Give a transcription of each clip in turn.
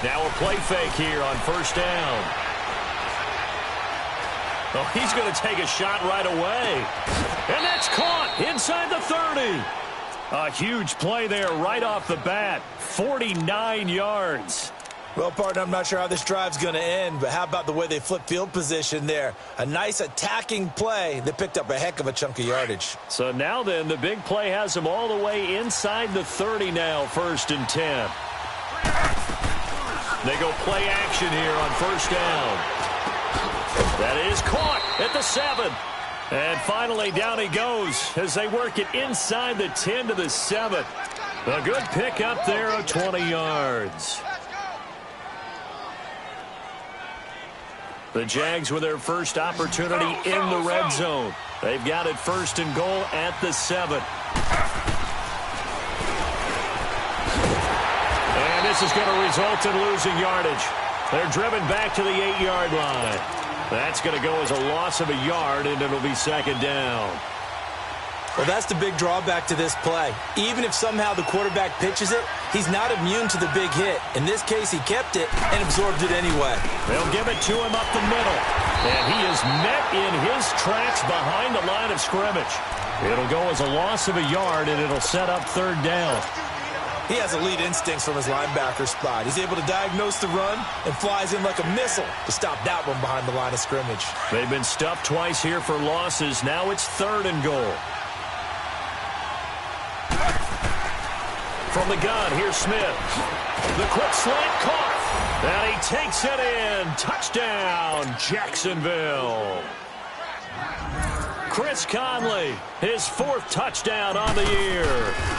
Now a play fake here on first down. Oh, he's going to take a shot right away. And that's caught inside the 30. A huge play there right off the bat. 49 yards. Well, partner, I'm not sure how this drive's going to end, but how about the way they flip field position there? A nice attacking play that picked up a heck of a chunk of yardage. So now then, the big play has them all the way inside the 30 now, 1st and 10. They go play action here on first down. That is caught at the 7. And finally down he goes as they work it inside the 10 to the 7. A good pickup there of 20 yards. The Jags with their first opportunity in the red zone. They've got it 1st and goal at the 7. And this is going to result in losing yardage. They're driven back to the 8-yard line. That's going to go as a loss of a yard, and it'll be 2nd down. Well, that's the big drawback to this play. Even if somehow the quarterback pitches it, he's not immune to the big hit. In this case, he kept it and absorbed it anyway. They'll give it to him up the middle. And he is met in his tracks behind the line of scrimmage. It'll go as a loss of a yard, and it'll set up 3rd down. He has elite instincts from his linebacker spot. He's able to diagnose the run and flies in like a missile to stop that one behind the line of scrimmage. They've been stuffed twice here for losses. Now it's 3rd and goal. From the gun, here's Smith. The quick slant caught. And he takes it in. Touchdown, Jacksonville. Chris Conley, his 4th touchdown on the year.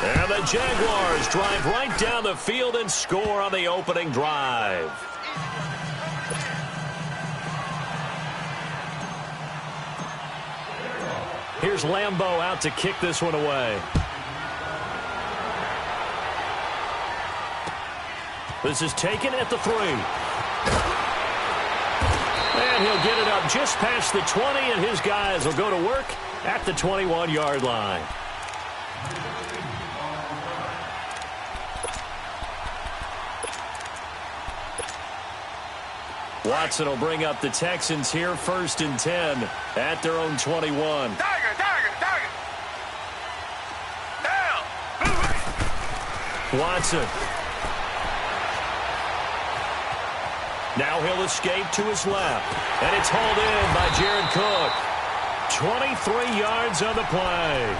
And the Jaguars drive right down the field and score on the opening drive. Here's Lambeau out to kick this one away. This is taken at the 3. And he'll get it up just past the 20, and his guys will go to work at the 21-yard line. Watson will bring up the Texans here, 1st and 10 at their own 21. Target. Down. Watson. Now he'll escape to his left. And it's hauled in by Jared Cook. 23 yards on the play.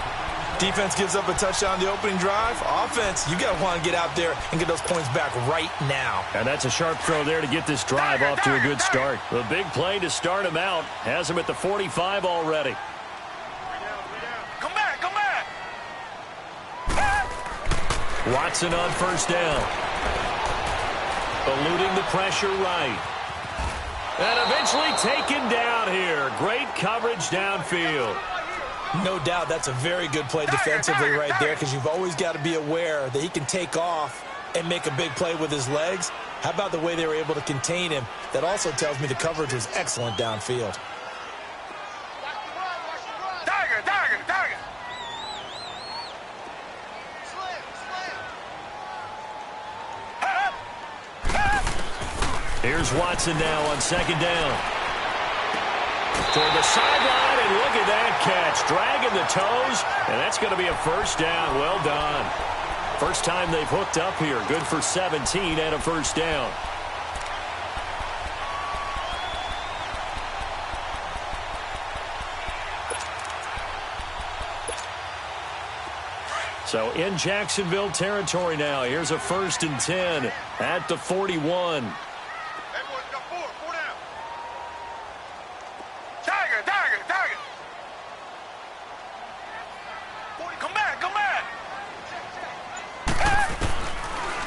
Defense gives up a touchdown the opening drive. Offense, you got to want to get out there and get those points back right now. And that's a sharp throw there to get this drive off to a good start. The big play to start him out has him at the 45 already. Come back. Watson on first down. Eluding the pressure right. And eventually taken down here. Great coverage downfield. No doubt that's a very good play defensively right there, because you've always got to be aware that he can take off and make a big play with his legs. How about the way they were able to contain him? That also tells me the coverage was excellent downfield. Target. Here's Watson now on 2nd down. Toward the sideline, and look at that catch. Dragging the toes, and that's going to be a 1st down. Well done. First time they've hooked up here. Good for 17 and a 1st down. So in Jacksonville territory now. Here's a 1st and 10 at the 41.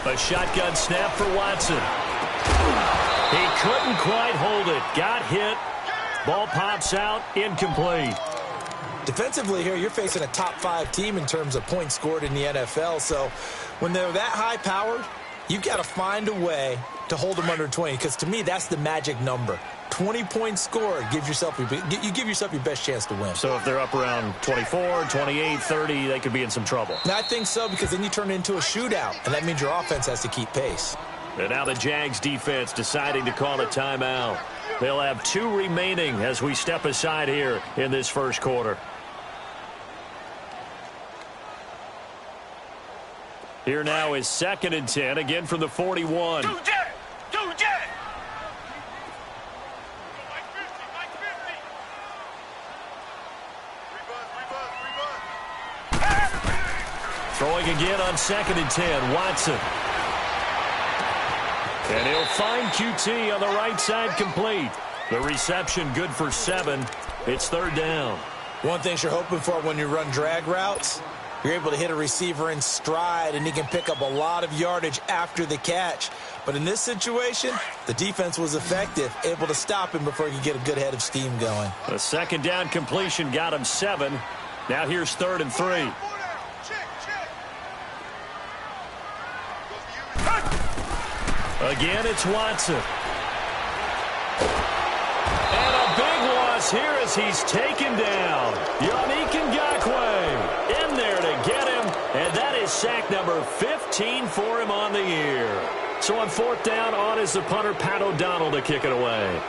A shotgun snap for Watson. He couldn't quite hold it. Got hit. Ball pops out. Incomplete. Defensively here, you're facing a top 5 team in terms of points scored in the NFL. So when they're that high powered, you've got to find a way to hold them under 20, because to me, that's the magic number. 20 points scored, you give yourself your best chance to win. So if they're up around 24, 28, 30, they could be in some trouble. And I think so, because then you turn it into a shootout, and that means your offense has to keep pace. And now the Jags defense deciding to call a timeout. They'll have 2 remaining as we step aside here in this first quarter. Here now is 2nd and 10, again from the 41. Two jet! Two jet! Throwing again on 2nd and 10, Watson. And he'll find QT on the right side, complete. The reception good for 7. It's 3rd down. One thing you're hoping for when you run drag routes, you're able to hit a receiver in stride, and he can pick up a lot of yardage after the catch. But in this situation, the defense was effective, able to stop him before he could get a good head of steam going. The 2nd down completion got him 7. Now here's 3rd and 3. Again, it's Watson. And a big loss here as he's taken down. Yannick Ngakoue in there to get him, and that is sack number 15 for him on the year. So on 4th down, on is the punter, Pat O'Donnell, to kick it away.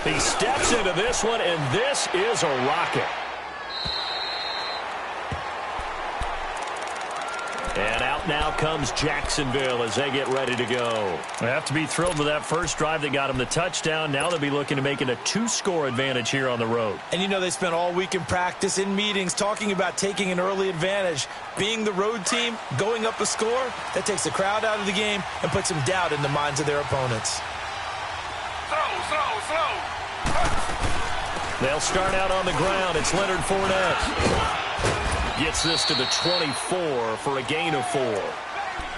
He steps into this one, and this is a rocket. And out now comes Jacksonville as they get ready to go. They have to be thrilled with that first drive that got them the touchdown. Now they'll be looking to make it a 2-score advantage here on the road. And you know they spent all week in practice, in meetings, talking about taking an early advantage. Being the road team, going up a score, that takes the crowd out of the game and puts some doubt in the minds of their opponents. Slow. They'll start out on the ground. It's Leonard Fournette. Gets this to the 24 for a gain of 4.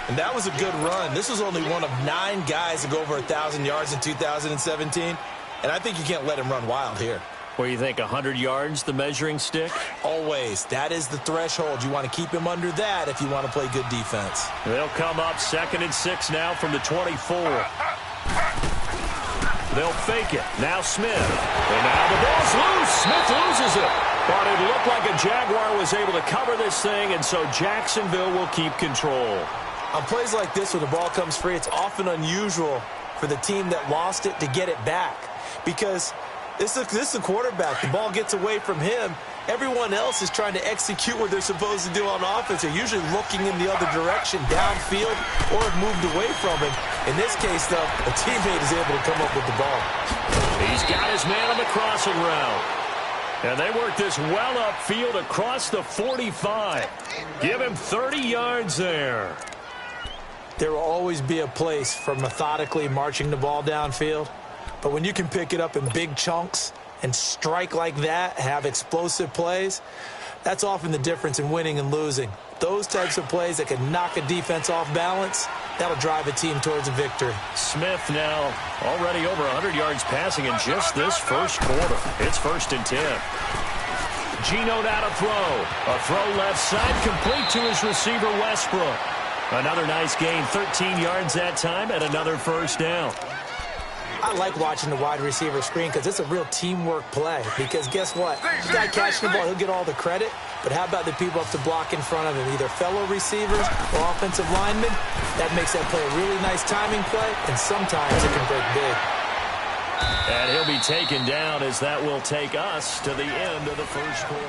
And that was a good run. This was only one of 9 guys to go over 1,000 yards in 2017. And I think you can't let him run wild here. What do you think, 100 yards, the measuring stick? Always. That is the threshold. You want to keep him under that if you want to play good defense. They'll come up 2nd and 6 now from the 24. They'll fake it. Now Smith. And now the ball's loose. Smith loses it. But it looked like a Jaguar was able to cover this thing, and so Jacksonville will keep control. On plays like this, when the ball comes free, it's often unusual for the team that lost it to get it back. Because this is a quarterback. The ball gets away from him. Everyone else is trying to execute what they're supposed to do on offense. They're usually looking in the other direction, downfield, or have moved away from him. In this case, though, a teammate is able to come up with the ball. He's got his man on the crossing route. And they work this well upfield across the 45. Give him 30 yards there. There will always be a place for methodically marching the ball downfield. But when you can pick it up in big chunks and strike like that, have explosive plays, that's often the difference in winning and losing. Those types of plays that can knock a defense off balance, that'll drive a team towards a victory. Smith now already over 100 yards passing in just this first quarter. It's 1st and 10. Geno now to throw. A throw left side, complete to his receiver, Westbrook. Another nice gain, 13 yards that time, and another 1st down. I like watching the wide receiver screen because it's a real teamwork play. Because guess what? The guy catching the ball, he'll get all the credit. But how about the people up to block in front of him, either fellow receivers or offensive linemen? That makes that play a really nice timing play, and sometimes it can break big. And he'll be taken down as that will take us to the end of the first quarter.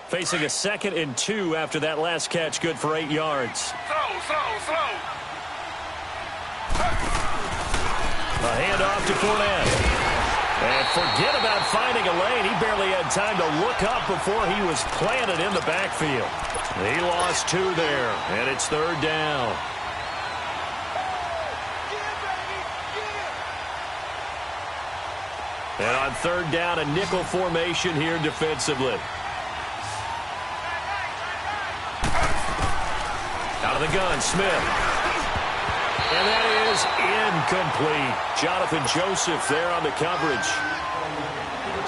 Facing a 2nd and 2 after that last catch, good for 8 yards. Slow. A handoff to Fournette. And forget about finding a lane. He barely had time to look up before he was planted in the backfield. He lost 2 there, and it's 3rd down. And on 3rd down, a nickel formation here defensively. Out of the gun, Smith. And that is incomplete. Jonathan Joseph there on the coverage.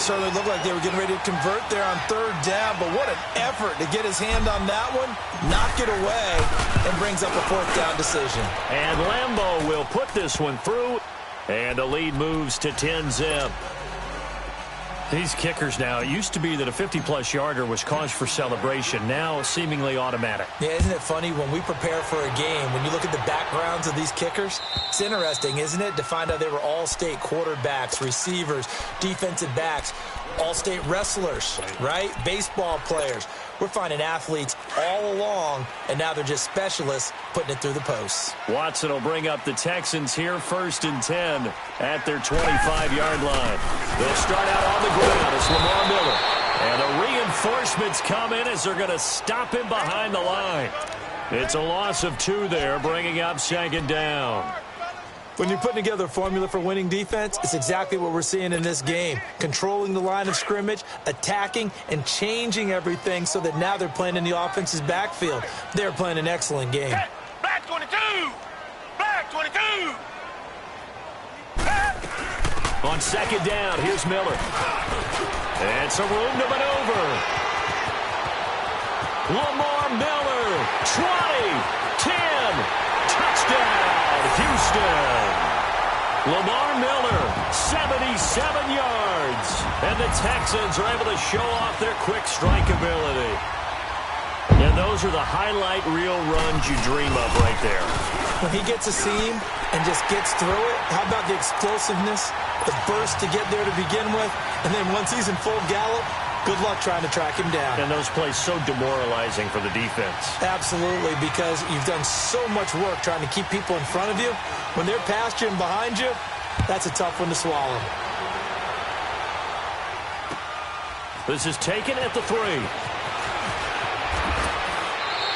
certainly looked like they were getting ready to convert there on third down, but what an effort to get his hand on that one, knock it away, and brings up a fourth down decision. And Lambeau will put this one through, and the lead moves to 10-zip. These kickers now, it used to be that a 50-plus yarder was cause for celebration, now seemingly automatic. Yeah, isn't it funny when we prepare for a game, when you look at the backgrounds of these kickers, it's interesting, isn't it, to find out they were all-state quarterbacks, receivers, defensive backs, all-state wrestlers, right? Baseball players. We're finding athletes all along, and now they're just specialists putting it through the posts. Watson will bring up the Texans here, 1st and 10 at their 25-yard line. They'll start out on the ground as Lamar Miller. And the reinforcements come in as they're going to stop him behind the line. It's a loss of 2 there, bringing up 2nd down. When you're putting together a formula for winning defense, it's exactly what we're seeing in this game. Controlling the line of scrimmage, attacking, and changing everything so that now they're playing in the offense's backfield. They're playing an excellent game. Hey, Black 22! Black 22! On 2nd down, here's Miller. And some room to maneuver. Lamar Miller, 20, 10, touchdown, Houston. Lamar Miller, 77 yards. And the Texans are able to show off their quick strike ability. And those are the highlight reel runs you dream of right there. When he gets a seam and just gets through it, how about the explosiveness, the burst to get there to begin with, and then once he's in full gallop, good luck trying to track him down. And those plays so demoralizing for the defense. Absolutely, because you've done so much work trying to keep people in front of you. When they're past you and behind you, that's a tough one to swallow. This is taken at the 3.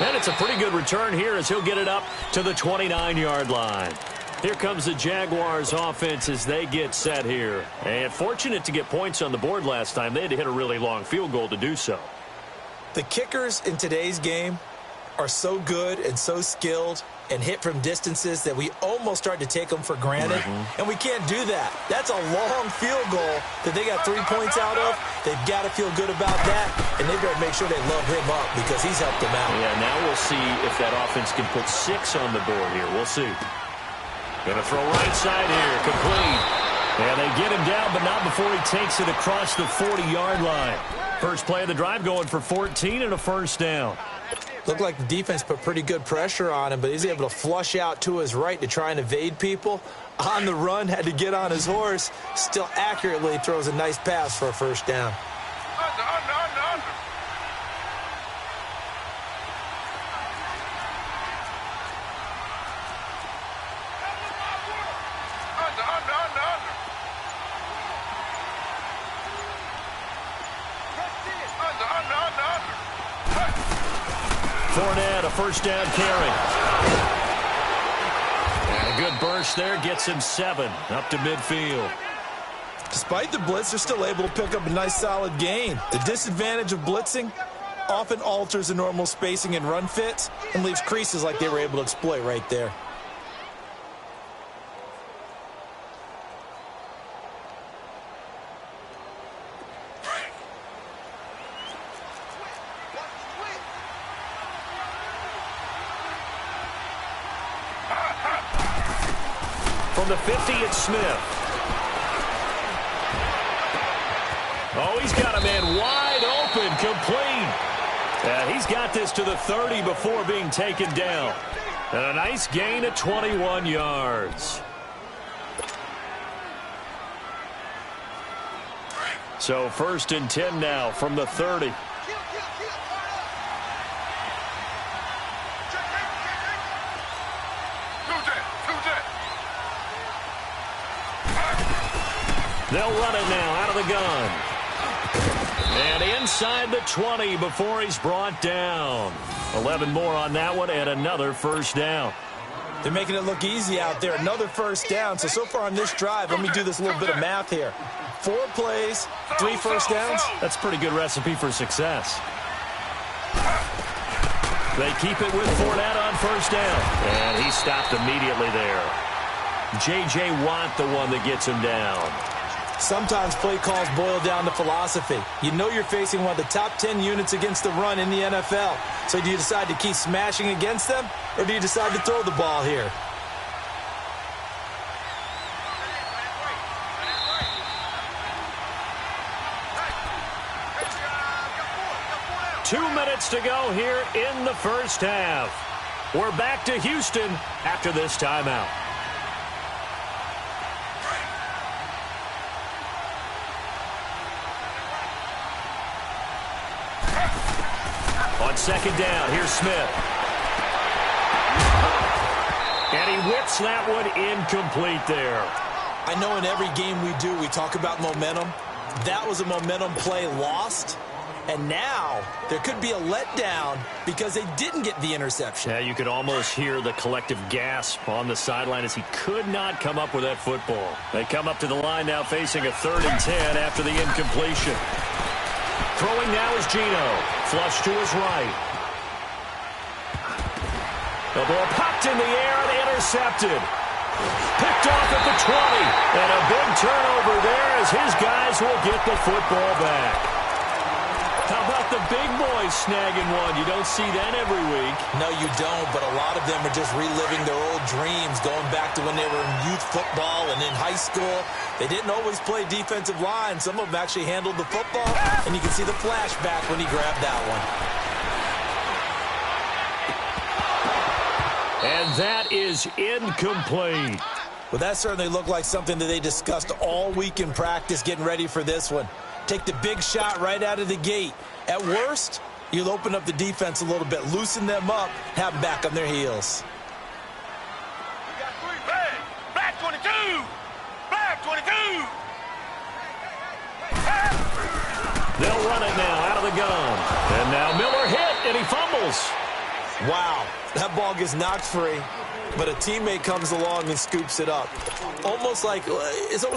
And it's a pretty good return here as he'll get it up to the 29-yard line. Here comes the Jaguars offense as they get set here. And fortunate to get points on the board last time. They had to hit a really long field goal to do so. The kickers in today's game are so good and so skilled and hit from distances that we almost start to take them for granted. And we can't do that. That's a long field goal that they got 3 points out of. They've got to feel good about that, and they've got to make sure they love him up because he's helped them out. Yeah, now we'll see if that offense can put 6 on the board here. We'll see. Going to throw right side here, complete. And they get him down, but not before he takes it across the 40-yard line. First play of the drive going for 14 and a 1st down. Looked like the defense put pretty good pressure on him, but he's able to flush out to his right to try and evade people. On the run, had to get on his horse. Still accurately throws a nice pass for a 1st down. Under. Fournette, a 1st down carry. And a good burst there gets him 7 up to midfield. Despite the blitz, they're still able to pick up a nice solid gain. The disadvantage of blitzing often alters the normal spacing and run fits and leaves creases like they were able to exploit right there. From the 50, it's Smith. Oh, he's got a man wide open, complete. And he's got this to the 30 before being taken down. And a nice gain of 21 yards. So 1st and 10 now from the 30. They'll run it now out of the gun. And inside the 20 before he's brought down. 11 more on that one and another 1st down. They're making it look easy out there. Another 1st down. So far on this drive, let me do this little bit of math here. 4 plays, 3 1st downs. That's a pretty good recipe for success. They keep it with Fournette on 1st down. And he stopped immediately there. J.J. Watt, the one that gets him down. Sometimes play calls boil down to philosophy. You know you're facing one of the top 10 units against the run in the NFL. So do you decide to keep smashing against them, or do you decide to throw the ball here? Two minutes to go here in the first half. We're back to Houston after this timeout. On second down, here's Smith. And he whips that one incomplete there. I know in every game we do, we talk about momentum. That was a momentum play lost. And now there could be a letdown because they didn't get the interception. Yeah, you could almost hear the collective gasp on the sideline as he could not come up with that football. They come up to the line now facing a 3rd and 10 after the incompletion. Throwing now is Gino. Flush to his right. The ball popped in the air and intercepted. Picked off at the 20. And a big turnover there as his guys will get the football back. How about the big boys snagging one? You don't see that every week. No, you don't, but a lot of them are just reliving their old dreams, going back to when they were in youth football and in high school. They didn't always play defensive line. Some of them actually handled the football, and you can see the flashback when he grabbed that one. And that is incomplete. Well, that certainly looked like something that they discussed all week in practice getting ready for this one. Take the big shot right out of the gate. At worst, you'll open up the defense a little bit, loosen them up, have them back on their heels. Black 22! Black 22! They'll run it now out of the gun. And now Miller hit, and he fumbles. Wow, that ball gets knocked free, but a teammate comes along and scoops it up. It's almost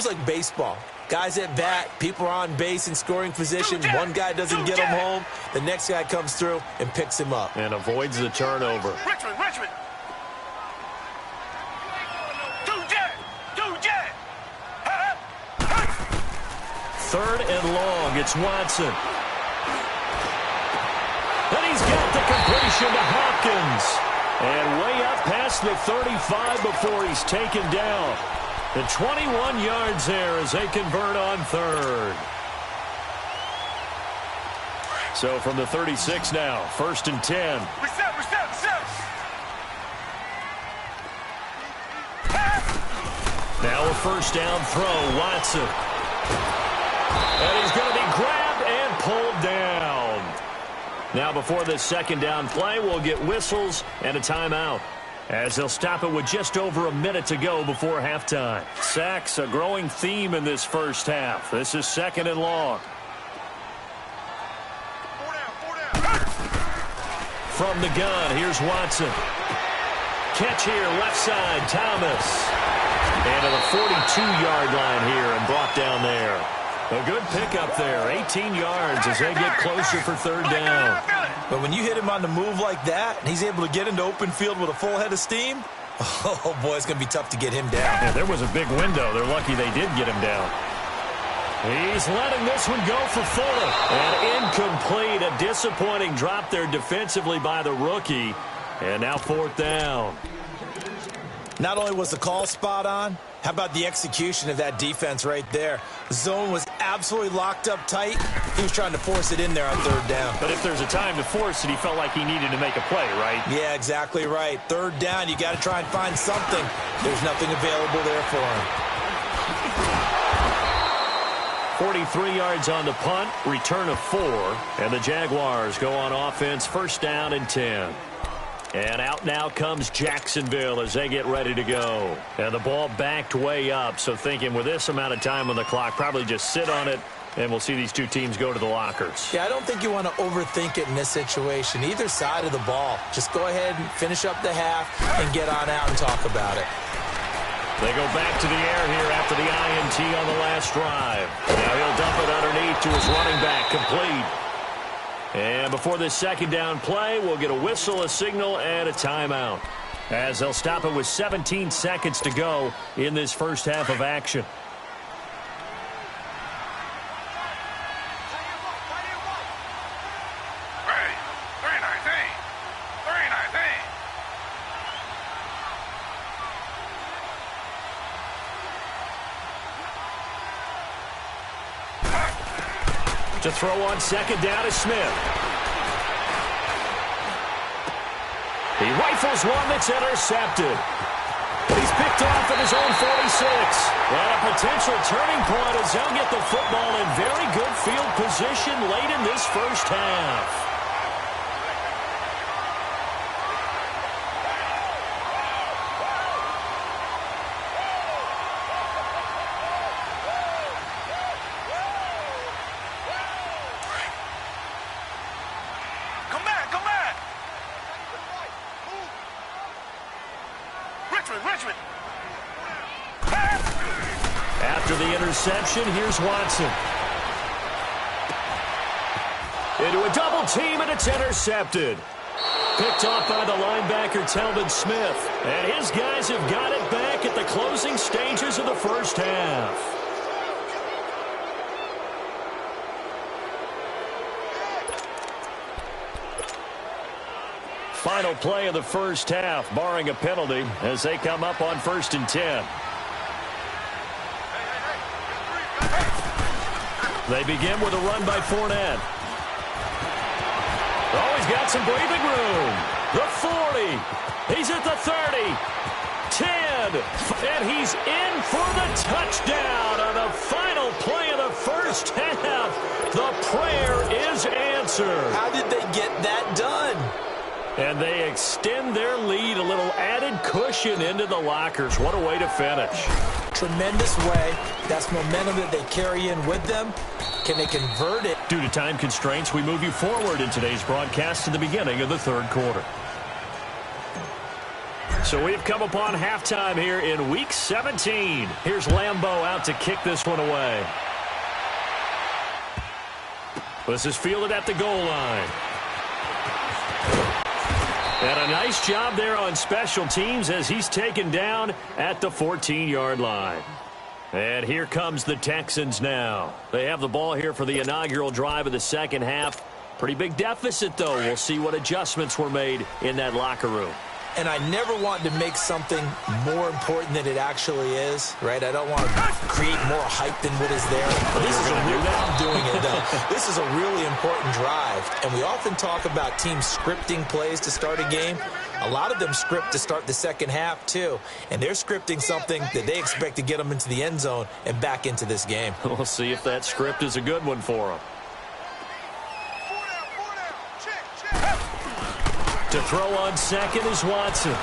like baseball. Guys at bat, people are on base in scoring position. One guy doesn't get him home. The next guy comes through and picks him up. And avoids the turnover. Richmond! Two jet! 3rd and long, it's Watson. And he's got the completion to Hopkins. And way up past the 35 before he's taken down. The 21 yards there as they convert on 3rd. So from the 36 now, 1st and 10. Reset! Now a first down throw, Watson. And he's going to be grabbed and pulled down. Now before this second down play, we'll get whistles and a timeout, as they'll stop it with just over a minute to go before halftime. Sacks, a growing theme in this first half. This is 2nd and long. From the gun, here's Watson. Catch here, left side, Thomas. And to the 42-yard line here and brought down there. A good pickup there, 18 yards as they get closer for 3rd down. But when you hit him on the move like that, and he's able to get into open field with a full head of steam, oh boy, it's going to be tough to get him down. Yeah, there was a big window. They're lucky they did get him down. He's letting this one go for Fuller. And incomplete, a disappointing drop there defensively by the rookie. And now 4th down. Not only was the call spot on, how about the execution of that defense right there? The zone was absolutely locked up tight. He was trying to force it in there on 3rd down. But if there's a time to force it, he felt like he needed to make a play, right? Yeah, exactly right. 3rd down, you got to try and find something. There's nothing available there for him. 43 yards on the punt, return of 4, and the Jaguars go on offense, 1st down and 10. And out now comes Jacksonville as they get ready to go. And the ball backed way up, so thinking with this amount of time on the clock, probably just sit on it, and we'll see these two teams go to the lockers. Yeah, I don't think you want to overthink it in this situation. Either side of the ball. Just go ahead and finish up the half and get on out and talk about it. They go back to the air here after the INT on the last drive. Now he'll dump it underneath to his running back, complete. And before this second down play, we'll get a whistle, a signal, and a timeout, as they'll stop it with 17 seconds to go in this first half of action. To throw on second down is Smith. He rifles one that's intercepted. He's picked off at his own 46. And a potential turning point as they'll get the football in very good field position late in this first half. Richmond. After the interception, here's Watson. Into a double team, and it's intercepted. Picked off by the linebacker, Talbot Smith. And his guys have got it back at the closing stages of the first half. Final play of the first half, barring a penalty, as they come up on 1st and 10. They begin with a run by Fournette. Oh, he's got some breathing room. The 40. He's at the 30. 10. And he's in for the touchdown on the final play of the first half. The prayer is answered. How did they get that done? And they extend their lead, a little added cushion into the lockers. What a way to finish. Tremendous way. That's momentum that they carry in with them. Can they convert it? Due to time constraints, we move you forward in today's broadcast to the beginning of the third quarter. So we've come upon halftime here in Week 17. Here's Lambeau out to kick this one away. This is fielded at the goal line. And a nice job there on special teams as he's taken down at the 14-yard line. And here comes the Texans now. They have the ball here for the inaugural drive of the second half. Pretty big deficit, though. We'll see what adjustments were made in that locker room. And I never want to make something more important than it actually is, right? I don't want to create more hype than what is there. But this is I'm doing it, though. This is a really important drive. And we often talk about teams scripting plays to start a game. A lot of them script to start the second half, too. And they're scripting something that they expect to get them into the end zone and back into this game. We'll see if that script is a good one for them. To throw on second is Watson. The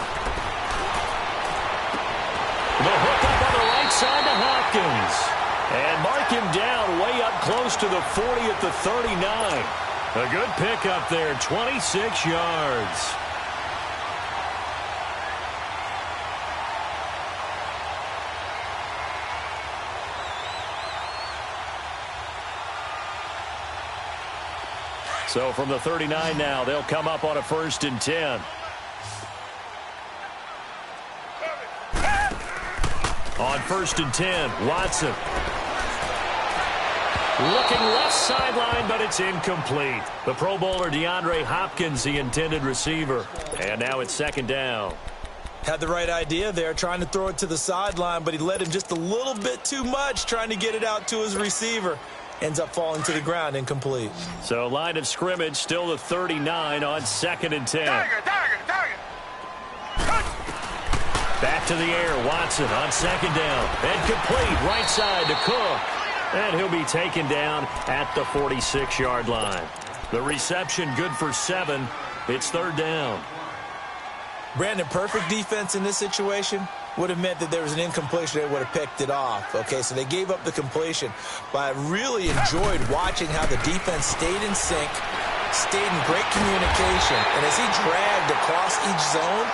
hook up on the right side to Hopkins. And mark him down way up close to the 40 at the 39. A good pickup there, 26 yards. So from the 39 now, they'll come up on a 1st and 10. On 1st and 10, Watson. Looking left sideline, but it's incomplete. The Pro Bowler DeAndre Hopkins, the intended receiver. And now it's 2nd down. Had the right idea there, trying to throw it to the sideline, but he led him just a little bit too much, trying to get it out to his receiver. Ends up falling to the ground, incomplete. So line of scrimmage, still the 39 on 2nd and 10. Target. Back to the air, Watson on 2nd down. And complete, right side to Cook. And he'll be taken down at the 46-yard line. The reception good for 7. It's 3rd down. Brandon, perfect defense in this situation would have meant that there was an incompletion. They would have picked it off. Okay, so they gave up the completion. But I really enjoyed watching how the defense stayed in sync, stayed in great communication. And as he dragged across each zone,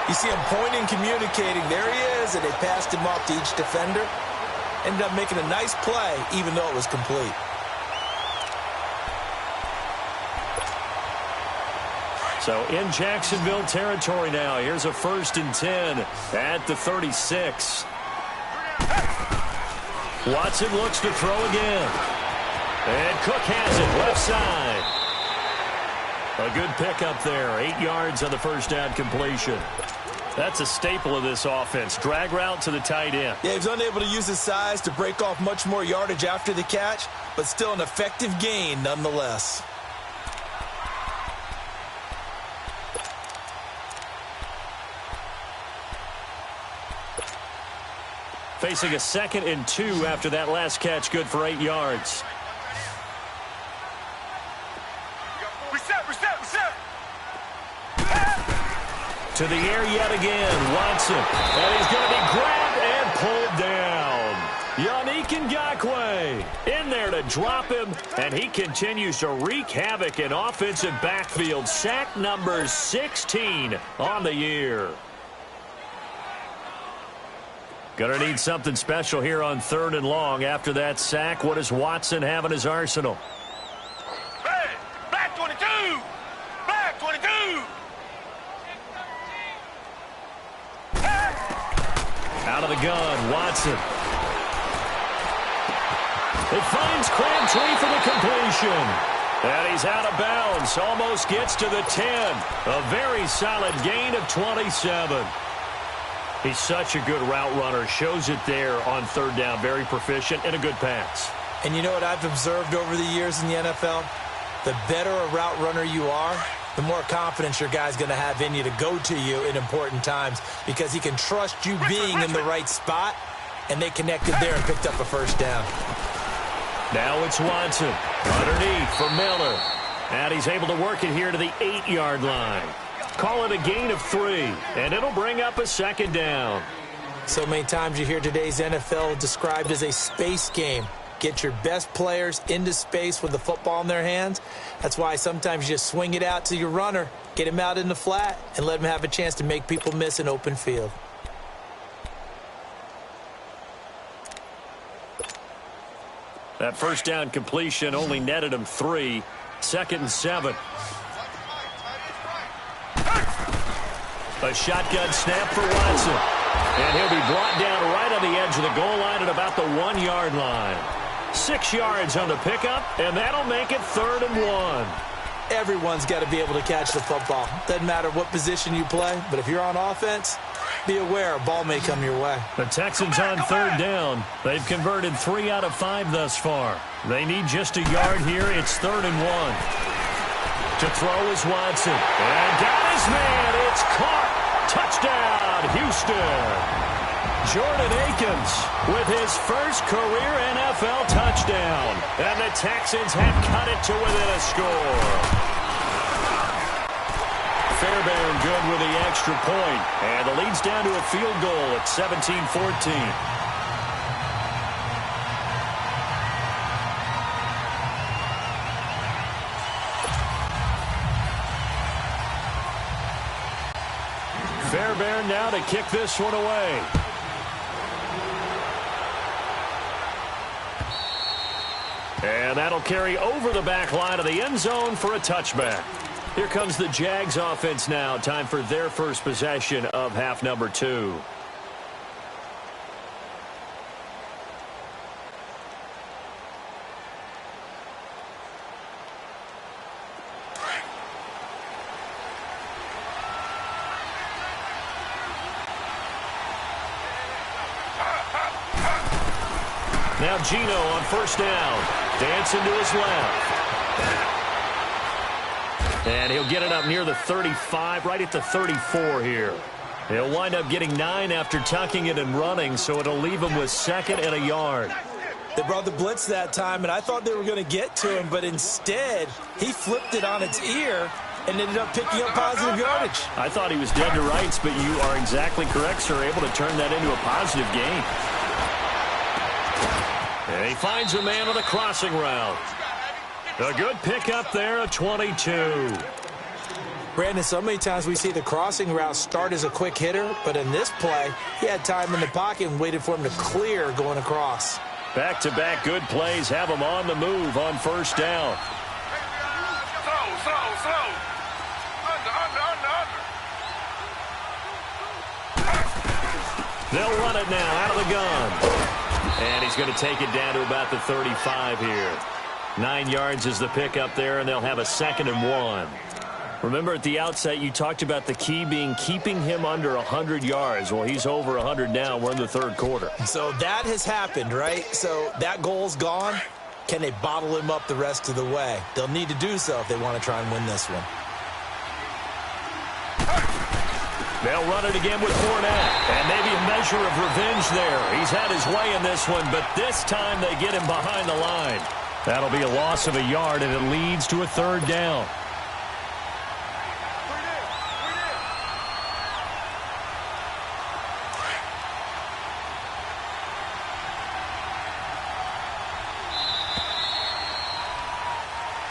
you see him pointing, communicating. There he is, and they passed him off to each defender. Ended up making a nice play, even though it was complete. So in Jacksonville territory now. Here's a 1st and 10 at the 36. Watson looks to throw again. And Cook has it left side. A good pickup there. 8 yards on the first down completion. That's a staple of this offense. Drag route to the tight end. Yeah, he was unable to use his size to break off much more yardage after the catch, but still an effective gain nonetheless. Facing a 2nd and 2 after that last catch, good for 8 yards. Reset. To the air yet again, Watson. And he's going to be grabbed and pulled down. Yannick Ngakoue in there to drop him, and he continues to wreak havoc in offensive backfield. Sack number 16 on the year. Going to need something special here on 3rd and long. After that sack, what does Watson have in his arsenal? Hey, back 22. Back 22. Out of the gun, Watson. It finds Crabtree for the completion. And he's out of bounds. Almost gets to the 10. A very solid gain of 27. He's such a good route runner. Shows it there on 3rd down. Very proficient and a good pass. And you know what I've observed over the years in the NFL? The better a route runner you are, the more confidence your guy's going to have in you to go to you in important times because he can trust you being in the right spot, and they connected there and picked up a 1st down. Now it's Watson underneath for Miller. And he's able to work it here to the 8-yard line. Call it a gain of 3, and it'll bring up a 2nd down. So many times you hear today's NFL described as a space game. Get your best players into space with the football in their hands. That's why sometimes you just swing it out to your runner, get him out in the flat, and let him have a chance to make people miss an open field. That 1st down completion only netted him 3. 2nd and 7. A shotgun snap for Watson. And he'll be brought down right on the edge of the goal line at about the 1-yard line. 6 yards on the pickup, and that'll make it 3rd and 1. Everyone's got to be able to catch the football. Doesn't matter what position you play, but if you're on offense, be aware a ball may come your way. The Texans on 3rd down. They've converted 3 out of 5 thus far. They need just a yard here. It's 3rd and 1. To throw is Watson. And got his man. It's caught. Touchdown, Houston. Jordan Akins with his first career NFL touchdown. And the Texans have cut it to within a score. Fairbairn good with the extra point. And the lead's down to a field goal at 17-14. Fairbairn now to kick this one away. And that'll carry over the back line of the end zone for a touchback. Here comes the Jags offense now. Time for their first possession of half number 2. Now Gino on 1st down. Dancing to his left. And he'll get it up near the 35, right at the 34 here. He'll wind up getting 9 after tucking it and running, so it'll leave him with 2nd and a yard. They brought the blitz that time, and I thought they were going to get to him, but instead he flipped it on its ear and ended up picking up positive yardage. I thought he was dead to rights, but you are exactly correct, sir. Able to turn that into a positive gain. And he finds a man on the crossing route. A good pickup there at 22. Brandon, so many times we see the crossing route start as a quick hitter, but in this play, he had time in the pocket and waited for him to clear going across. Back-to-back good plays have him on the move on 1st down. Slow. Under. They'll run it now out of the gun. And he's going to take it down to about the 35 here. 9 yards is the pickup there, and they'll have a 2nd and 1. Remember at the outset you talked about the key being keeping him under 100 yards. Well, he's over 100 now. We're in the 3rd quarter. So that has happened, right? So that goal's gone. Can they bottle him up the rest of the way? They'll need to do so if they want to try and win this one. They'll run it again with Fournette. And maybe a measure of revenge there. He's had his way in this one, but this time they get him behind the line. That'll be a loss of a yard, and it leads to a third down.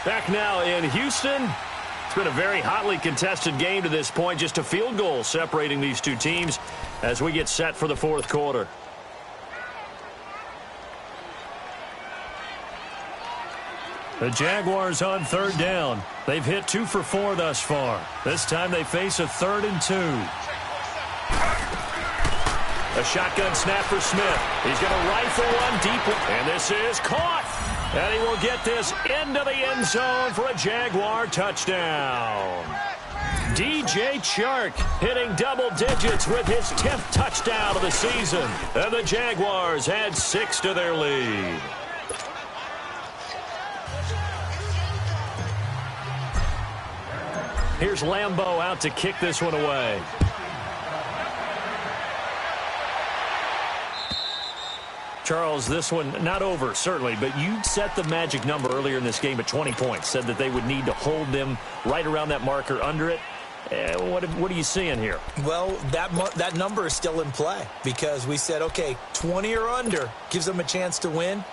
Back now in Houston. It's been a very hotly contested game to this point. Just a field goal separating these two teams as we get set for the fourth quarter. The Jaguars on third down. They've hit 2 for 4 thus far. This time they face a 3rd and 2. A shotgun snap for Smith. He's going to rifle one deep. And this is caught. And he will get this into the end zone for a Jaguar touchdown. DJ Chark hitting double digits with his 10th touchdown of the season. And the Jaguars add 6 to their lead. Here's Lambeau out to kick this one away. Charles, this one not over, certainly, but you set the magic number earlier in this game at 20 points, said that they would need to hold them right around that marker under it. What are you seeing here? Well, that number is still in play because we said, okay, 20 or under gives them a chance to win.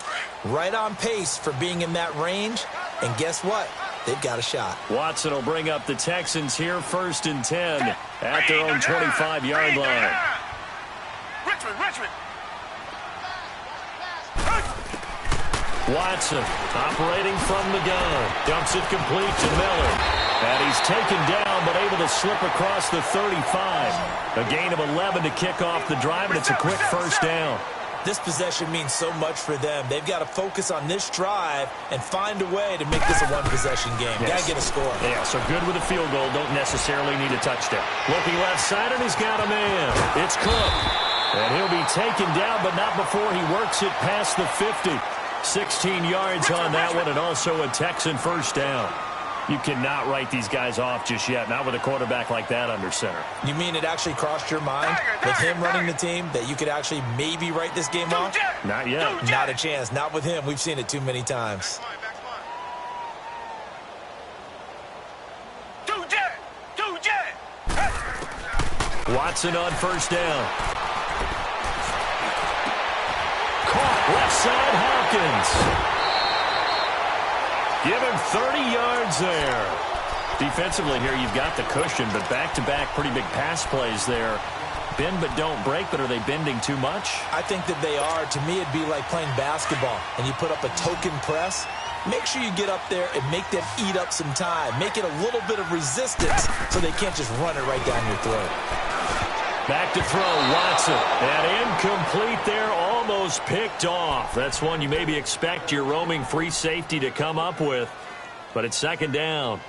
Right on pace for being in that range. And guess what? They've got a shot. Watson will bring up the Texans here, 1st and 10 at their own 25-yard line. Richmond. Watson operating from the gun. Dumps it complete to Miller. And he's taken down but able to slip across the 35. A gain of 11 to kick off the drive, and it's a quick first down. This possession means so much for them. They've got to focus on this drive and find a way to make this a one-possession game. Yes. Got to get a score. Yeah, so good with a field goal. Don't necessarily need a touchdown. Looking left side, and he's got a man. It's Cook. And he'll be taken down, but not before he works it past the 50. 16 yards on that one, and also a Texan first down. You cannot write these guys off just yet, not with a quarterback like that under center. You mean it actually crossed your mind with him running the team that you could actually maybe write this game off? Not yet. Not a chance. Not with him. We've seen it too many times. Watson on first down. Caught left side, Hopkins. Give him 30 yards there. Defensively here, you've got the cushion, but back-to-back pretty big pass plays there. Bend but don't break, but are they bending too much? I think that they are. To me, it'd be like playing basketball, and you put up a token press. Make sure you get up there and make them eat up some time. Make it a little bit of resistance so they can't just run it right down your throat. Back to throw, Watson. And incomplete there, almost picked off. That's one you maybe expect your roaming free safety to come up with. But it's second down.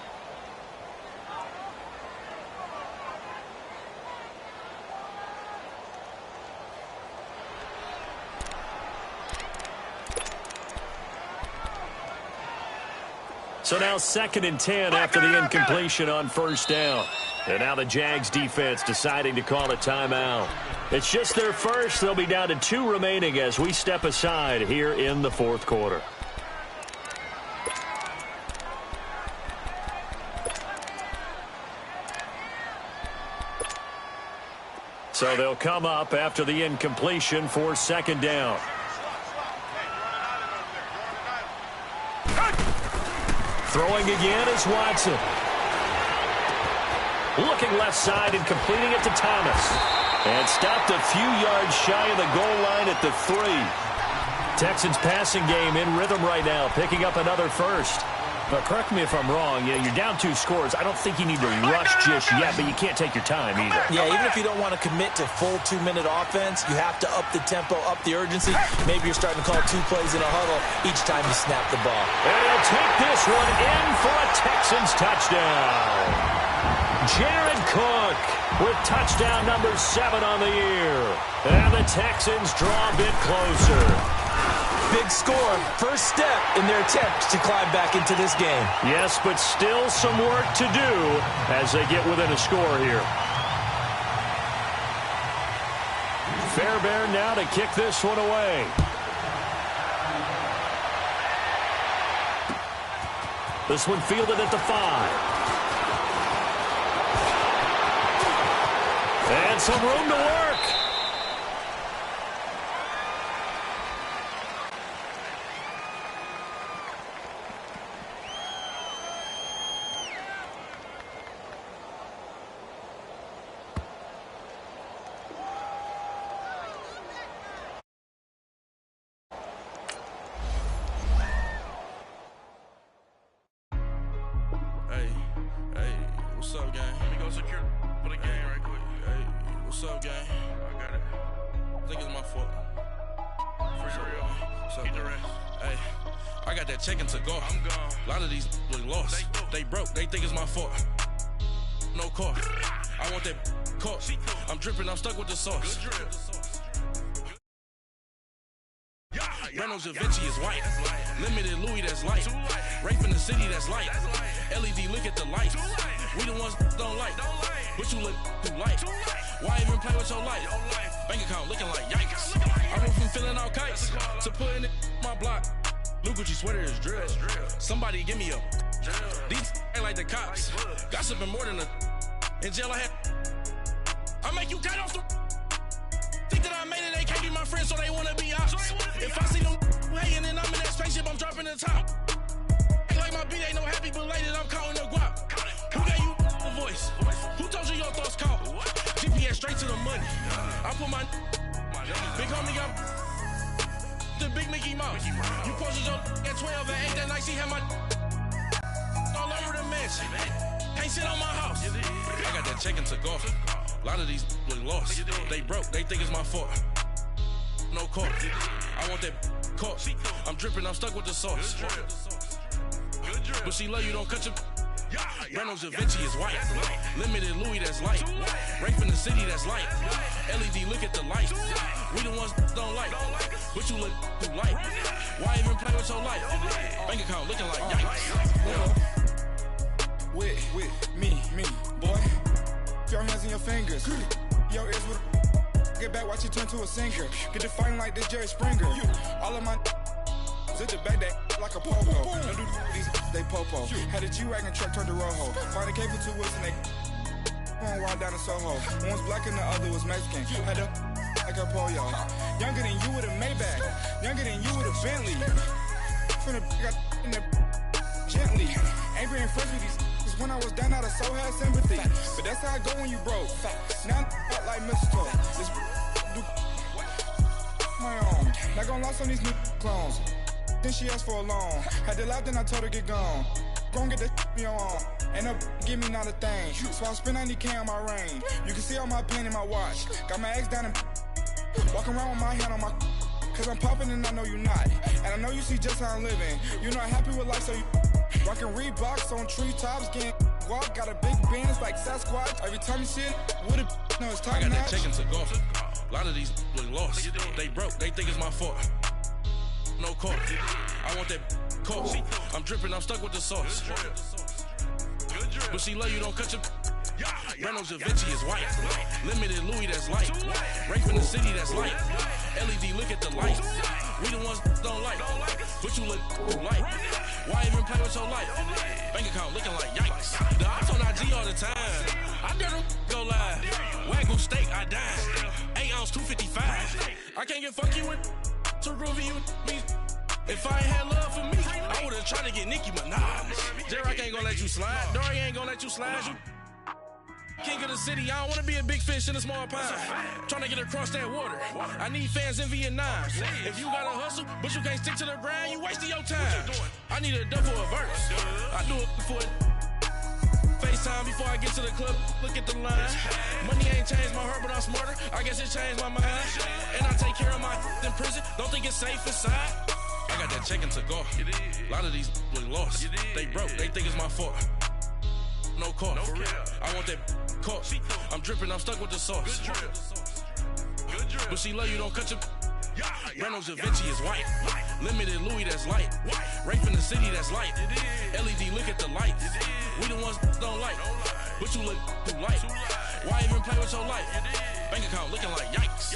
So now 2nd and 10 after the incompletion on first down. And now the Jags defense deciding to call a timeout. It's just their first. They'll be down to 2 remaining as we step aside here in the fourth quarter. So they'll come up after the incompletion for second down. Throwing again is Watson. Looking left side and completing it to Thomas. And stopped a few yards shy of the goal line at the 3. Texans passing game in rhythm right now, picking up another first. But correct me if I'm wrong, you're down 2 scores. I don't think you need to rush just yet, but you can't take your time either. Yeah, even if you don't want to commit to full 2-minute offense, you have to up the tempo, up the urgency. Maybe you're starting to call 2 plays in a huddle each time you snap the ball. And he'll take this one in for a Texans touchdown. Jared Cook with touchdown number 7 on the year. And the Texans draw a bit closer. big score. First step in their attempt to climb back into this game. Yes, but still some work to do as they get within a score here. Fairbairn now to kick this one away. This one fielded at the 5. And some room to work. What's up, gang? Let me go secure for the game right quick. Hey, what's up, gang? I got it. I think it's my fault. For real. What's up, get the rest. Hey, I got that chicken to go. I'm gone. A lot of these look lost. They broke. They think it's my fault. No car. I want that caught. I'm dripping. I'm stuck with the sauce. Reynolds Da Vinci is white. Limited Louis, that's light. Rape in the city, that's light. LED, look at the lights. We the ones don't like. But you look too light. Why even play with your life? Bank account looking like yikes. I went from filling out kites to putting it in my block. Blue Gucci sweater is drill. Somebody give me a. These ain't like the cops. Gossiping more than a. In jail I had. I make you cut off the. Think that I made it, they can't be my friends, so they wanna be ops. If I see them hating and I'm in that spaceship, I'm dropping the top. Ain't like my beat ain't no happy belated, I'm counting the guap. Who gave you the voice? Who told you your thoughts count? GPS straight to the money. I put my big homie up the big Mickey Mouse. You posted your at 12 and 8 that night, she had my all over the mansion. Can't sit on my house. I got that chicken to go. A lot of these look lost. They broke. They think it's my fault. No car. I want that caught. I'm dripping. I'm stuck with the sauce. But she love you. Don't cut your. Reynolds Da Vinci is white. Limited Louis, that's light. Rape in the city, that's light. LED, look at the lights. We the ones don't like. But you look too light. Why even play with your life? Bank account looking like yikes. With me, boy. Your hands in your fingers. Your ears with. Get back, watch you turn to a singer. Get to fighting like this Jerry Springer. All of my. Zip the back that like a pogo. Don't do these, they popo. Had a G-Wagon truck turned to Rojo. Find a K for 2 wheels and they going wild down in Soho. One was black and the other was Mexican. Had a like a pollo. Younger than you with a Maybach. Younger than you with a Bentley. From the got in the gently. Ain't being friends with these. Cause when I was down, I so had sympathy. But that's how I go when you broke. Now I'm like mistletoe. This do my own. Not gonna lost on these new clones. Then she asked for a loan. Had to laugh, then I told her get gone. Gon' get that me on. Ain't no give me not a thing. So I spend 90K on my range. You can see all my pen in my watch. Got my ex down and walking around with my hand on my. Cause I'm popping and I know you not. And I know you see just how I'm living. You're not happy with life, so you rockin' Reeboks on treetops, getting walk. Got a big Benz like Sasquatch. Every time you see it, with it, no, it's time. I got that chicken to go. A lot of these look lost. They broke. They think it's my fault. No car. I want that caught. I'm dripping. I'm stuck with the sauce. But she love you. Don't cut your. Reynolds Da Vinci is white. Limited Louis, that's light. Rape in the city, that's light. LED, look at the lights. We the ones don't like. But you look too light. Why even play with your life? Bank account looking like yikes. The ops on IG all the time. I dare them go live. Wagyu steak, I dine. 8 ounce, 255. I can't get fuck you with to groovy you me. If I ain't had love for me, I would've tried to get Nicki Minaj. J-Rock ain't gonna let you slide. Dory ain't gonna let you slide. You king of the city, I don't wanna be a big fish in a small pond. Trying to get across that water. I need fans in Vietnam. If you gotta hustle, but you can't stick to the grind, you wasting your time. I need a dub for a verse. I do it for it. FaceTime before I get to the club, look at the line. Money ain't changed my heart, but I'm smarter. I guess it changed my mind. And I take care of my in prison. Don't think it's safe inside. I got that chicken to go. A lot of these look lost. They broke. They think it's my fault. No car. For real. I want that caught. I'm dripping. I'm stuck with the sauce. But she love you. Don't cut your. Reynolds Da Vinci is white. Limited Louis that's light. Rafe in the city that's light. LED look at the lights. We the ones don't like. But you look too light. Why even play with your life? Bank account looking like yikes.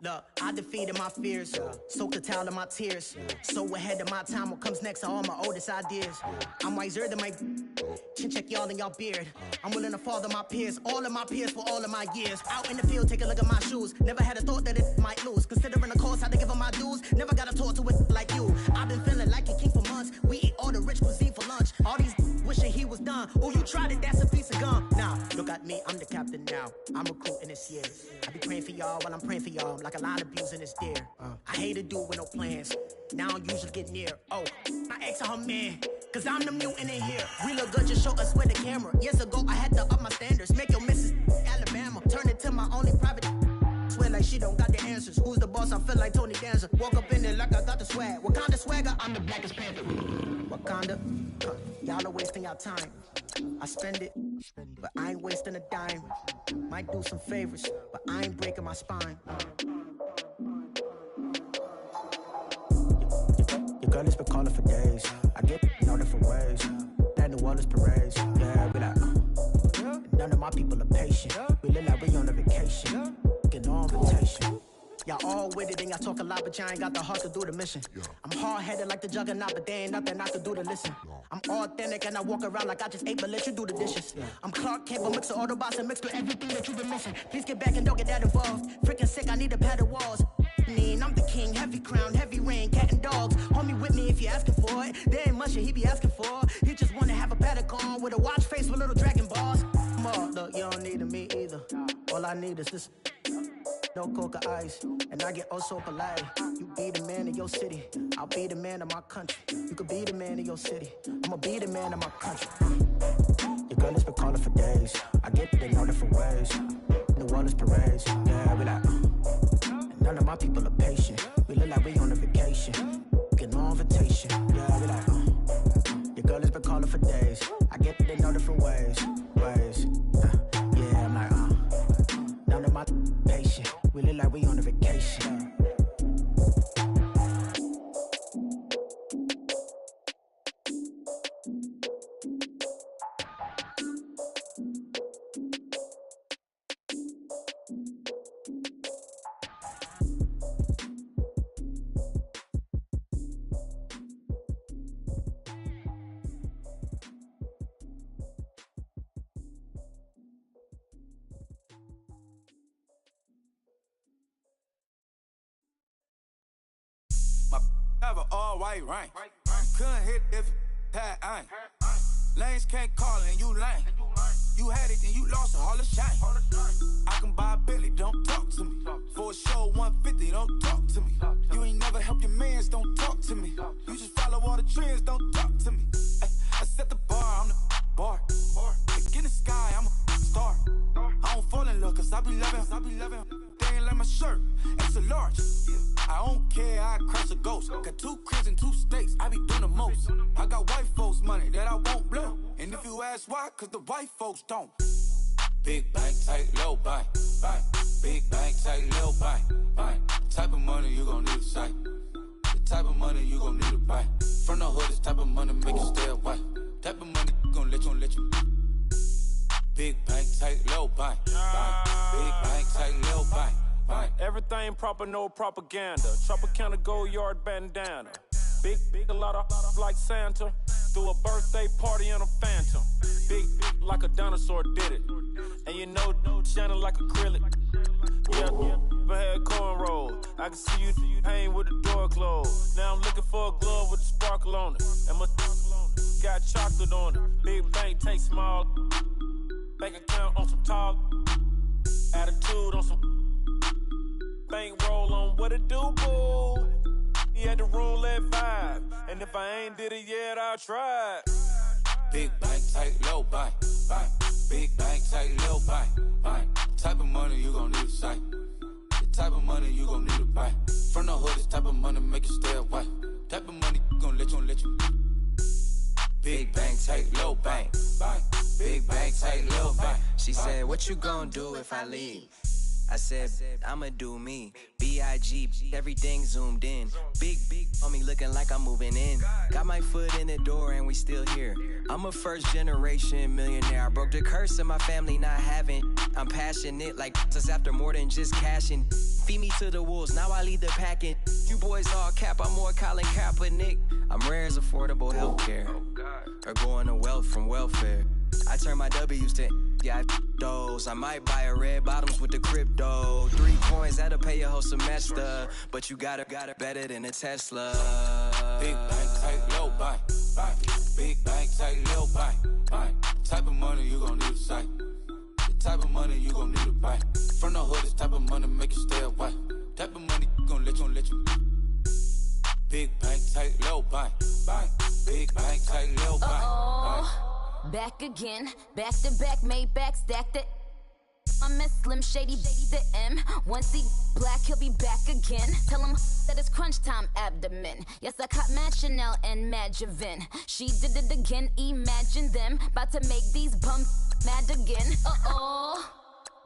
Look, I defeated my fears, soaked the towel of my tears. So ahead of my time, what comes next are all my oldest ideas. I'm wiser than my chin check y'all in y'all beard. I'm willing to father my peers, all of my peers for all of my years. Out in the field, take a look at my shoes. Never had a thought that it might lose. Considering the cost, how to give them my dues. Never got a talk to it like you. I've been feeling like a king for months. We eat all the rich cuisine for lunch. All these wishing he was done. Oh, you tried it, that's a piece of gum. Now, look at me, I'm the captain now. I'm recruiting this year. I be praying for y'all while I'm praying for y'all. Like a lot of abusing is there. I hate to do with no plans. Now I usually get near. Oh, my ex on her man. Cause I'm the mutant in here. We look good, just show us where the camera. Years ago, I had to up my standards. Make your missus Alabama. Turn it to my only private. Swear like she don't got the answers. Who's the boss? I feel like Tony Danza. Walk up in there like I got the swag. What kind of swagger? I'm the blackest panther. Wakanda. Y'all are wasting your time. I spend it, but I ain't wasting a dime. Might do some favors, but I ain't breaking my spine. Your girl has been calling for days. I get in all different ways. That New Orleans parades. Yeah, we like, none of my people are patient. We look like we on a vacation. Get no invitation. Y'all all with it and y'all talk a lot, but y'all ain't got the heart to do the mission. I'm hard-headed like the juggernaut, but there ain't nothing I can do to listen. I'm authentic and I walk around like I just ate, but let you do the dishes. I'm Clark Kent, but mix the Autobots and mix with everything that you've been missing. Please get back and don't get that involved. Freaking sick, I need a padded walls. I'm the king, heavy crown, heavy rain, cat and dogs. Homie with me if you're asking for it. There ain't much that he be asking for. He just wanna have a paddock on with a watch face with little dragon balls. Look, you don't need me either. All I need is this. No coca ice, and I get oh so polite. You be the man of your city, I'll be the man of my country. You could be the man of your city, I'ma be the man of my country. Your girl has been calling for days. I get it in all different ways. New Orleans parades, yeah, we like. None of my people are patient. We look like we on a vacation. Get no invitation, yeah, we like. Your girl has been calling for days. I get it in all different ways. Yeah, I'm like, none of my patient. We look like we on a vacation. Have an all-white rank. Couldn't hit if it had ain't. Lanes can't call and you lame. You had it and you lost all the shine. I can buy a Billy, don't talk to me. For a show 150, don't talk to me. You ain't never help your mans, don't talk to me. You just follow all the trends, don't talk to me. I set the bar, I'm the bar. Like in the sky, I'm a star. I don't fall in love cause I be loving. They ain't like my shirt, it's a large. I don't care, I crush a ghost. Got 2 cribs and 2 states, I be doing the most. I got white folks money that I won't blow. And if you ask why, cause the white folks don't. Big bank, tight, low bank. Big bank, tight, low bank. The type of money you gon' need to sight. The type of money you gon' need to buy. From the hood, this type of money make you stay away. Type of money gon' let you. Big bank, tight, low bank. Big bank, tight, low bank. Everything proper, no propaganda. Tropicana gold yard bandana. Big, a lot of like Santa. Threw a birthday party in a phantom. Big like a dinosaur did it. And you know, shining like acrylic. Yeah. I had cornrows. I can see you hang with the door closed. Now I'm looking for a glove with a sparkle on it. And my got chocolate on it. Big bank take small. Bank account on some talk. Attitude on some bank roll on what it do, boo. He had the roulette vibe. And if I ain't did it yet, I'll try. Big bank, tight, low bank, bank. Big bank, tight, low bank, bank. Type of money you gon' need to sight. The type of money you gon' need to buy. From the hood, this type of money make you stay away. Type of money gon' let you. Big bank, tight, low bank, bank. Big bank, tight, low bank. She said, what you gon' do if I leave? I said, I'ma do me. B.I.G. Everything zoomed in. Big on me looking like I'm moving in. Got my foot in the door and we still here. I'm a first generation millionaire. I broke the curse of my family not having. I'm passionate like this after more than just cashing. Feed me to the wolves, now I lead the packing. You boys all cap, I'm more Colin Kaepernick. I'm rare as affordable healthcare. Or going to wealth from welfare. I turn my W's to those. I might buy a red bottoms with the crypto. 3 coins, that'll pay your whole semester. But you got it better than a Tesla. Big bank, tight, low bank, bank. Big bank, tight, low bank, bank. Type of money you gon' need to sight. The type of money you gon' need to buy. From the hood, this type of money make you stay away. Type of money gon' let you. Big bank, tight, low bank, bank. Big bank, tight, low bank, bank. Back again, back to back, made back, stacked it. I'm a Slim Shady, the M. Once he black, he'll be back again. Tell him that it's crunch time abdomen. Yes, I caught Mad Chanel and Mad Javin. She did it again, imagine them. About to make these bums mad again.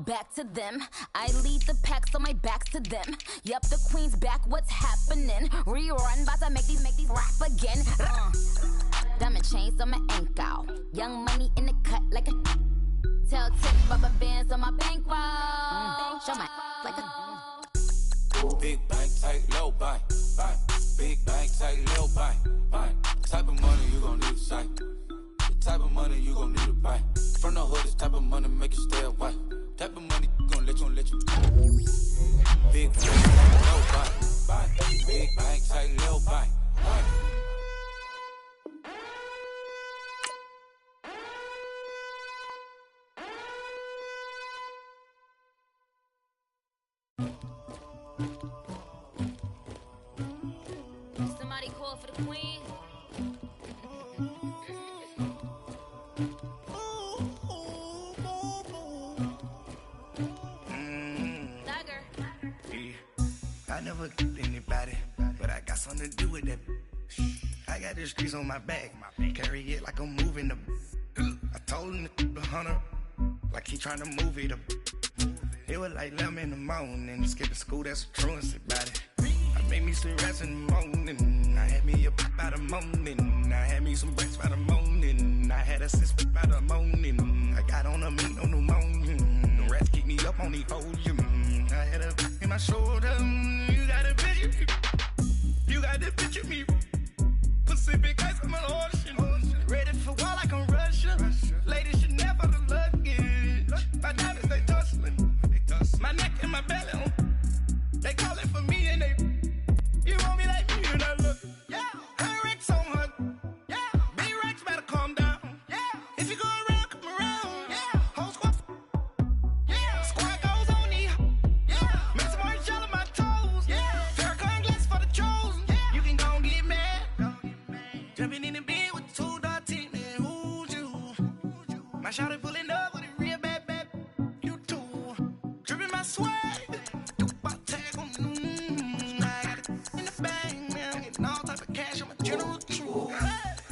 Back to them. I lead the pack, so my back's to them. Yup, the queen's back, what's happening? Rerun, about to make these rap again. Diamond chains on my ankle. Young money in the cut like a tell tip rubber bands on my bankroll. Show my like a big bank, tight, low bank, bank. Big bank, tight, low bank, bank. Type of money you gon' need to sight. The type of money you gon' need to buy. From the hood, this type of money make you stay away. Type of money gon' let you. Big bank, tight, low bank, bank. Big bank, tight, low bank, bank. Somebody call for the queen. I never killed anybody, but I got something to do with that. I got the streets on my back, carry it like I'm moving the. I told him the hunter, like he trying to move it up. It was like 11 in the morning, skipping school, that's a truancy about it. I made me some rats in the morning, I had me a pop by the morning, I had me some breaks by the morning, I had a sis by the morning, I got on a meat on the morning, the rats keep me up on the podium, I had a in my shoulder, you got a picture, you got the picture me, Pacific ice, I'm an ocean, ready for war like I'm Russian, ladies should never the luggage, my diamonds they tussling, my neck and my belly on. They calling for me and they. You want me like me and I look. Yeah. Her Rex on her. Yeah. B-Rex better calm down. Yeah. If you go around, come around. Yeah. Whole squad. Yeah. Squad goes on the. Yeah. Make some orange gel on my toes. Yeah. Farrakhan glass for the chosen. Yeah. You can go and get mad. Jumping in the bed with 2 dark teeth, man. Who's you? My shawty pulling up with a real bad. You too. Dripping my swag.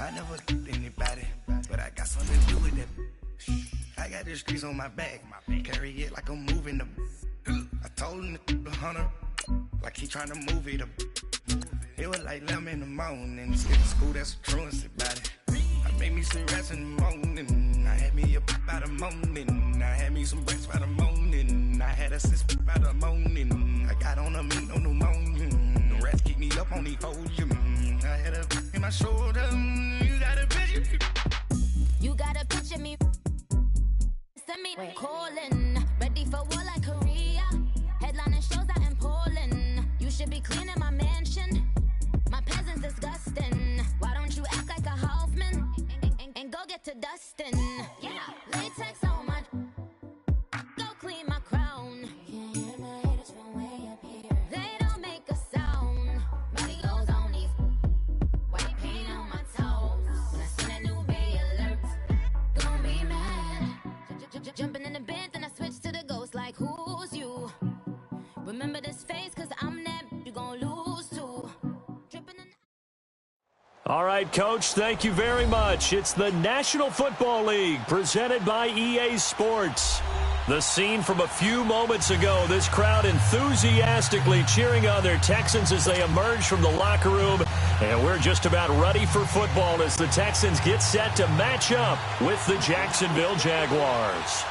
I never killed anybody, but I got something to do with that. I got the streets on my back, carry it like I'm moving the. I told him the hunter, like he trying to move it up. It was like 11 in the morning, skipping school, that's a truancy about it. I made me some rats in the morning, I had me a pop by the morning, I had me some breaks by the morning, I had a sis by the morning, I got on a meat on the morning, the rats keep me up on the podium, I had a in my shoulder, you got a picture. You got a picture me. Send me calling, ready for war like Korea. Headlining shows out in Jumping in the bed, then I switch to the ghost like, who's you? Remember this face, cause I'm that you gon' lose too. All right, Coach, thank you very much. It's the National Football League presented by EA Sports. The scene from a few moments ago, this crowd enthusiastically cheering on their Texans as they emerge from the locker room. And we're just about ready for football as the Texans get set to match up with the Jacksonville Jaguars.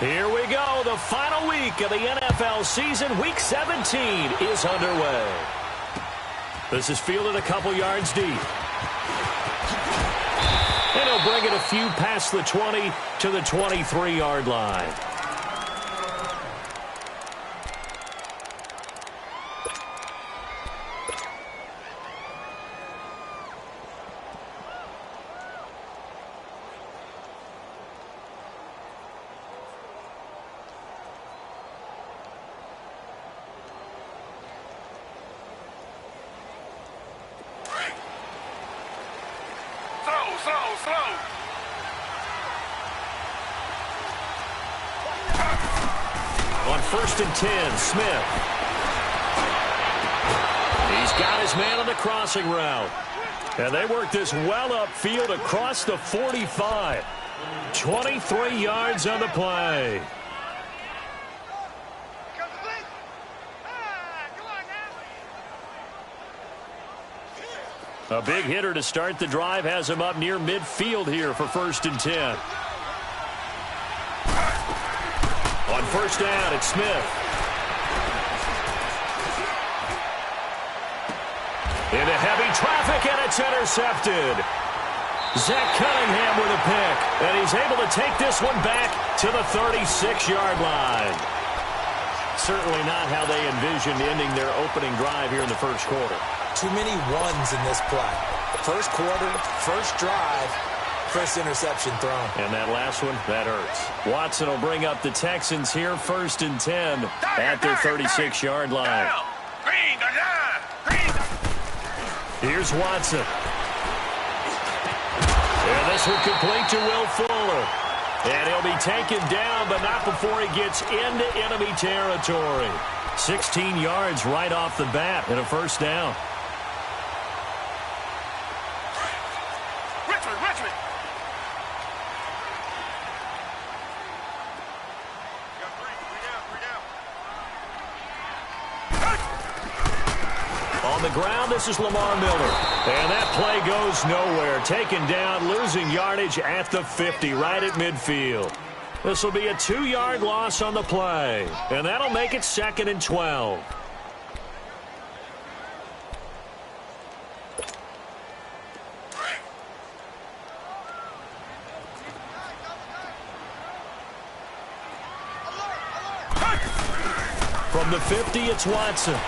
Here we go. The final week of the NFL season. Week 17 is underway. This is fielded a couple yards deep. And he'll bring it a few past the 20 to the 23-yard line. On 1st and 10, Smith. He's got his man on the crossing route. And they work this well upfield across the 45. 23 yards on the play. A big hitter to start the drive has him up near midfield here for 1st and 10. On 1st down, it's Smith. Into heavy traffic, and it's intercepted. Zach Cunningham with a pick, and he's able to take this one back to the 36-yard line. Certainly not how they envisioned ending their opening drive here in the first quarter. Too many ones in this play. First quarter, first drive, first interception thrown. And that last one, that hurts. Watson will bring up the Texans here, 1st and 10 at their 36-yard line. Here's Watson. And this one complete to Will Fuller. And he'll be taken down, but not before he gets into enemy territory. 16 yards right off the bat and a 1st down. On the ground, this is Lamar Miller. And that play goes nowhere. Taken down, losing yardage at the 50, right at midfield. This will be a 2-yard loss on the play. And that'll make it 2nd and 12. From the 50, it's Watson.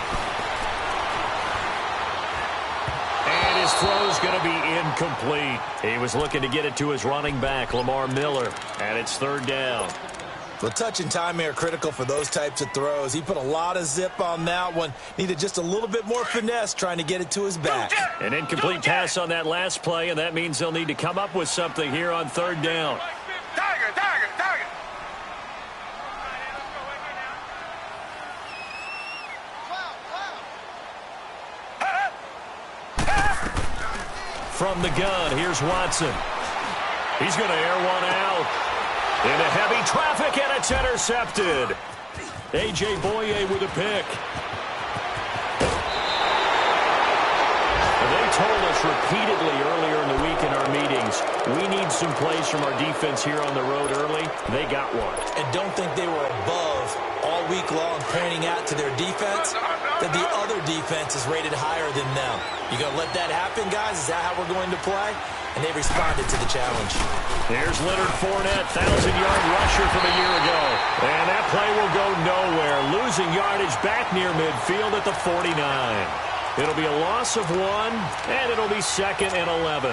His throw's going to be incomplete. He was looking to get it to his running back, Lamar Miller, and it's 3rd down. The touch and time are critical for those types of throws. He put a lot of zip on that one. Needed just a little bit more finesse trying to get it to his back. An incomplete pass on that last play, and that means they'll need to come up with something here on 3rd down. From the gun, here's Watson. He's going to air one out. Into heavy traffic, and it's intercepted. A.J. Boye with a pick. They told us repeatedly earlier in the week in our meetings, we need some plays from our defense here on the road early. They got one. And don't think they were above all week long pointing out to their defense that the other defense is rated higher than them. You going to let that happen, guys? Is that how we're going to play? And they responded to the challenge. Here's Leonard Fournette, 1,000-yard rusher from a year ago. And that play will go nowhere. Losing yardage back near midfield at the 49. It'll be a loss of 1, and it'll be 2nd and 11.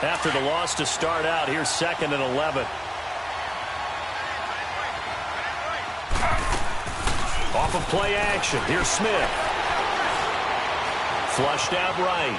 After the loss to start out, here's 2nd and 11. Off of play action, here's Smith. Flushed out right.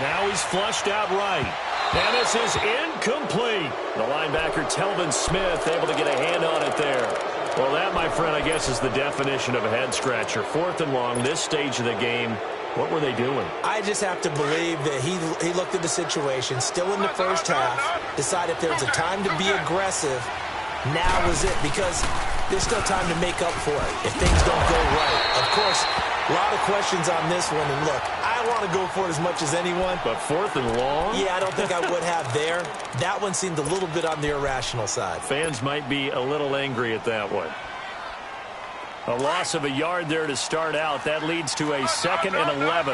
Now he's flushed out right. And this is incomplete. The linebacker, Telvin Smith, able to get a hand on it there. Well, that, my friend, I guess is the definition of a head-scratcher. 4th and long, this stage of the game. What were they doing? I just have to believe that he looked at the situation, still in the first half, decided if there was a time to be aggressive, now was it, because there's still time to make up for it if things don't go right. Of course, a lot of questions on this one, and look, I want to go for it as much as anyone. But 4th and long? Yeah, I don't think I would have there. That one seemed a little bit on the irrational side. Fans might be a little angry at that one. A loss of a yard there to start out. That leads to a 2nd and 11.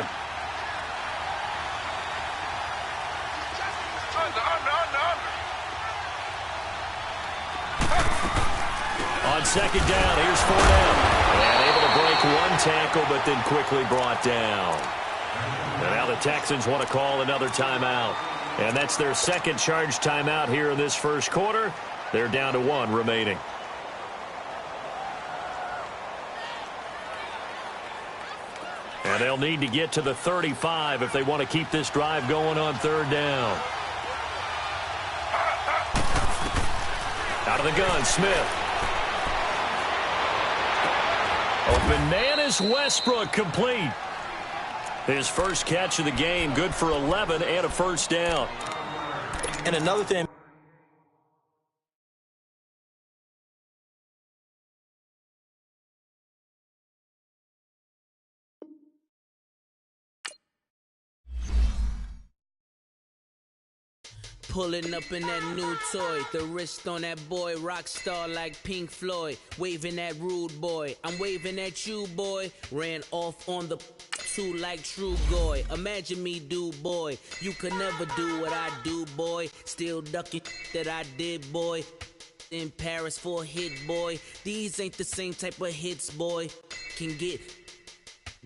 On 2nd down, here's Fournette. And able to break one tackle, but then quickly brought down. And now the Texans want to call another timeout. And that's their 2nd charge timeout here in this first quarter. They're down to 1 remaining. And they'll need to get to the 35 if they want to keep this drive going on 3rd down. Out of the gun, Smith. Open man is Westbrook, complete. His first catch of the game, good for 11 and a first down. And another thing. Pulling up in that new toy, the wrist on that boy, rock star like Pink Floyd, waving at rude boy, I'm waving at you boy, ran off on the two like True Goy, imagine me do boy, you could never do what I do boy, still ducking that I did boy, in Paris for a hit boy, these ain't the same type of hits boy, can get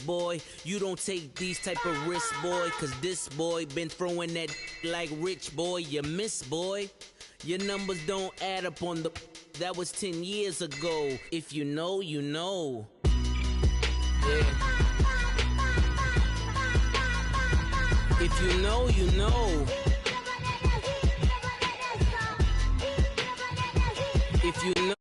boy, you don't take these type of risks, boy, cause this boy been throwing that like rich boy, you miss, boy. Your numbers don't add up on the, that was 10 years ago. If you know, you know. Yeah. If you know, you know. If you know.